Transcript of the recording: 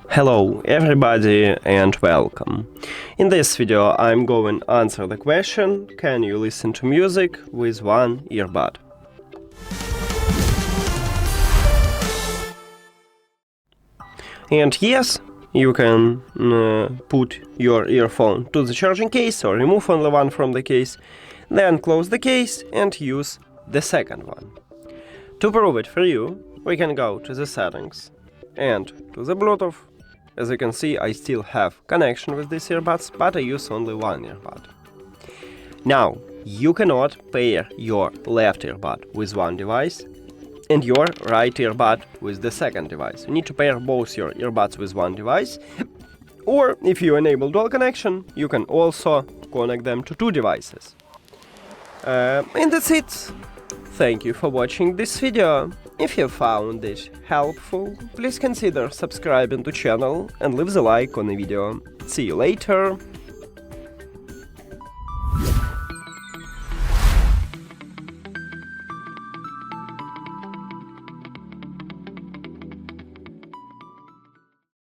Hello everybody and welcome. In this video I'm going to answer the question, can you listen to music with one earbud? And yes, you can put your earphone to the charging case or remove only one from the case, then close the case and use the second one. To prove it for you, we can go to the settings and to the Bluetooth. As you can see, I still have connection with these earbuds, but I use only one earbud. Now, you cannot pair your left earbud with one device and your right earbud with the second device. You need to pair both your earbuds with one device, or if you enable dual connection, you can also connect them to two devices. And that's it. Thank you for watching this video. If you found it helpful, please consider subscribing to channel and leave the like on the video. See you later!